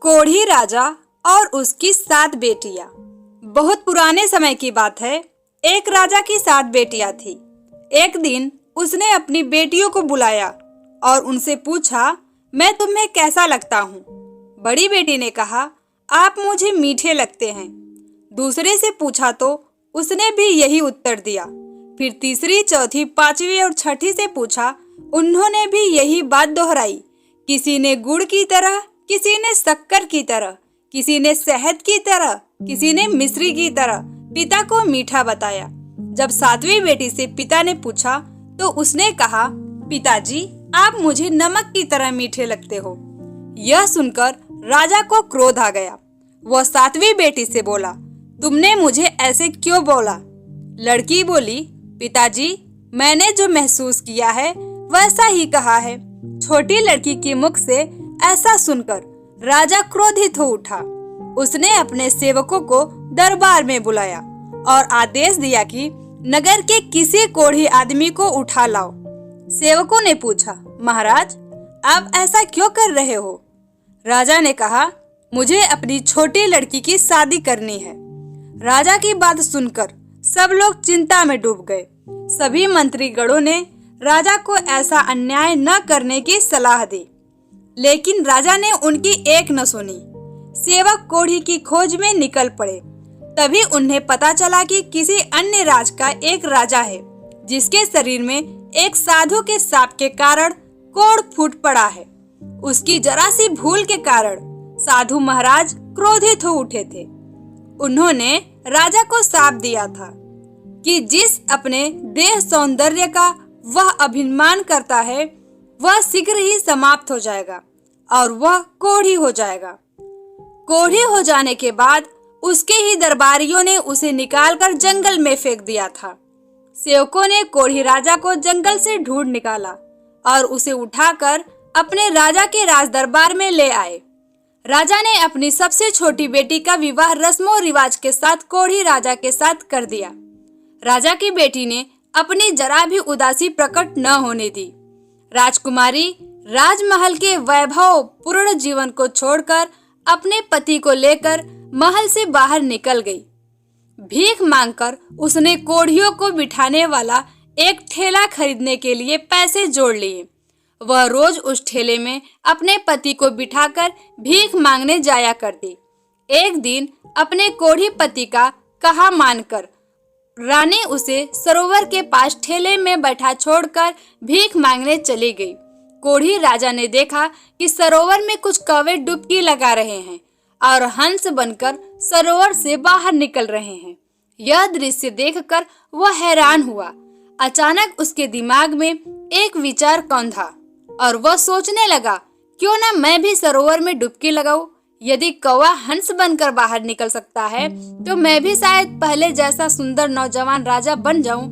कोढ़ी राजा और उसकी 7 बेटियां। बहुत पुराने समय की बात है। एक राजा की 7 बेटियां थी। एक दिन उसने अपनी बेटियों को बुलाया और उनसे पूछा, मैं तुम्हें कैसा लगता हूँ? बड़ी बेटी ने कहा, आप मुझे मीठे लगते हैं। दूसरे से पूछा तो उसने भी यही उत्तर दिया। फिर तीसरी, चौथी, पांचवी और छठी से पूछा, उन्होंने भी यही बात दोहराई। किसी ने गुड़ की तरह, किसी ने शक्कर की तरह, किसी ने शहद की तरह, किसी ने मिश्री की तरह पिता को मीठा बताया। जब 7वीं बेटी से पिता ने पूछा तो उसने कहा, पिताजी, आप मुझे नमक की तरह मीठे लगते हो। यह सुनकर राजा को क्रोध आ गया। वह 7वीं बेटी से बोला, तुमने मुझे ऐसे क्यों बोला? लड़की बोली, पिताजी, मैंने जो महसूस किया है वैसा ही कहा है। छोटी लड़की के मुख से ऐसा सुनकर राजा क्रोधित हो उठा। उसने अपने सेवकों को दरबार में बुलाया और आदेश दिया कि नगर के किसी कोढ़ी आदमी को उठा लाओ। सेवकों ने पूछा, महाराज, आप ऐसा क्यों कर रहे हो? राजा ने कहा, मुझे अपनी छोटी लड़की की शादी करनी है। राजा की बात सुनकर सब लोग चिंता में डूब गए। सभी मंत्रीगणों ने राजा को ऐसा अन्याय न करने की सलाह दी, लेकिन राजा ने उनकी एक न सुनी। सेवक कोढ़ी की खोज में निकल पड़े। तभी उन्हें पता चला कि किसी अन्य राज का एक राजा है जिसके शरीर में एक साधु के शाप के कारण कोढ़ फूट पड़ा है। उसकी जरा सी भूल के कारण साधु महाराज क्रोधित हो उठे थे। उन्होंने राजा को शाप दिया था कि जिस अपने देह सौंदर्य का वह अभिमान करता है वह शीघ्र ही समाप्त हो जाएगा और वह कोढ़ी हो जाएगा। कोढ़ी हो जाने के बाद उसके ही दरबारियों ने उसे निकालकर जंगल में फेंक दिया था। सेवकों ने कोढ़ी राजा को जंगल से ढूंढ निकाला और उसे उठाकर अपने राजा के राज दरबार में ले आए। राजा ने अपनी सबसे छोटी बेटी का विवाह रस्मों रिवाज के साथ कोढ़ी राजा के साथ कर दिया। राजा की बेटी ने अपनी जरा भी उदासी प्रकट न होने दी। राजकुमारी राजमहल के वैभव पूर्ण जीवन को छोड़कर अपने पति को लेकर महल से बाहर निकल गई। भीख मांगकर उसने कोढ़ियों को बिठाने वाला एक ठेला खरीदने के लिए पैसे जोड़ लिए। वह रोज उस ठेले में अपने पति को बिठाकर भीख मांगने जाया करती। एक दिन अपने कोढ़ी पति का कहा मानकर रानी उसे सरोवर के पास ठेले में बैठा छोड़कर भीख मांगने चली गई। कोढ़ी राजा ने देखा कि सरोवर में कुछ कौवे डुबकी लगा रहे हैं और हंस बनकर सरोवर से बाहर निकल रहे हैं। यह दृश्य देखकर वह हैरान हुआ। अचानक उसके दिमाग में एक विचार कौंधा और वह सोचने लगा, क्यों ना मैं भी सरोवर में डुबकी लगाऊं। यदि कौवा हंस बनकर बाहर निकल सकता है तो मैं भी शायद पहले जैसा सुंदर नौजवान राजा बन जाऊं।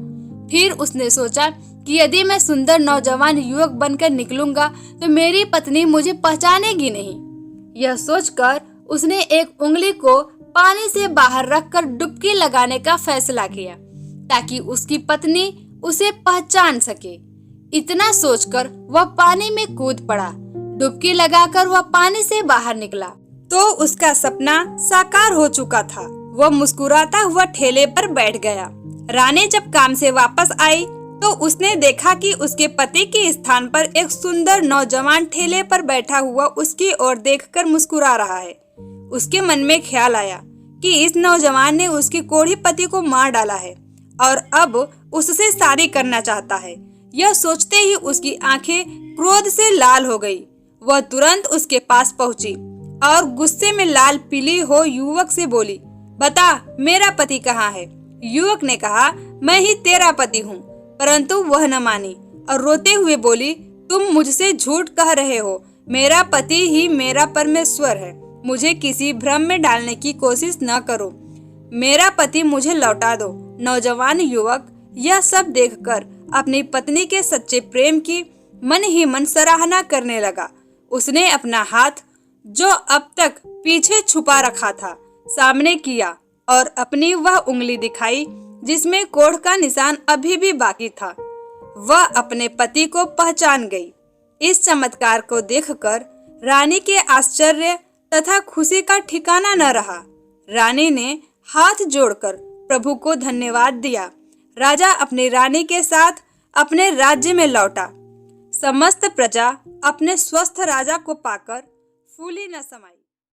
फिर उसने सोचा कि यदि मैं सुंदर नौजवान युवक बनकर निकलूंगा तो मेरी पत्नी मुझे पहचानेगी नहीं। यह सोचकर उसने एक उंगली को पानी से बाहर रखकर डुबकी लगाने का फैसला किया ताकि उसकी पत्नी उसे पहचान सके। इतना सोचकर वह पानी में कूद पड़ा। डुबकी लगाकर वह पानी से बाहर निकला तो उसका सपना साकार हो चुका था। वह मुस्कुराता हुआ ठेले पर बैठ गया। रानी जब काम से वापस आई तो उसने देखा कि उसके पति के स्थान पर एक सुंदर नौजवान ठेले पर बैठा हुआ उसकी ओर देखकर मुस्कुरा रहा है। उसके मन में ख्याल आया कि इस नौजवान ने उसके कोढ़ी पति को मार डाला है और अब उससे शादी करना चाहता है। यह सोचते ही उसकी आंखें क्रोध से लाल हो गई। वह तुरंत उसके पास पहुंची और गुस्से में लाल पीली हो युवक से बोली, बता, मेरा पति कहाँ है? युवक ने कहा, मैं ही तेरा पति हूँ। परंतु वह न मानी और रोते हुए बोली, तुम मुझसे झूठ कह रहे हो। मेरा पति ही मेरा परमेश्वर है। मुझे किसी भ्रम में डालने की कोशिश न करो। मेरा पति मुझे लौटा दो। नौजवान युवक यह सब देखकर अपनी पत्नी के सच्चे प्रेम की मन ही मन सराहना करने लगा। उसने अपना हाथ, जो अब तक पीछे छुपा रखा था, सामने किया और अपनी वह उंगली दिखाई जिसमें कोढ़ का निशान अभी भी बाकी था। वह अपने पति को पहचान गई। इस चमत्कार को देखकर रानी के आश्चर्य तथा खुशी का ठिकाना न रहा। रानी ने हाथ जोड़कर प्रभु को धन्यवाद दिया। राजा अपनी रानी के साथ अपने राज्य में लौटा। समस्त प्रजा अपने स्वस्थ राजा को पाकर फूली न समाई।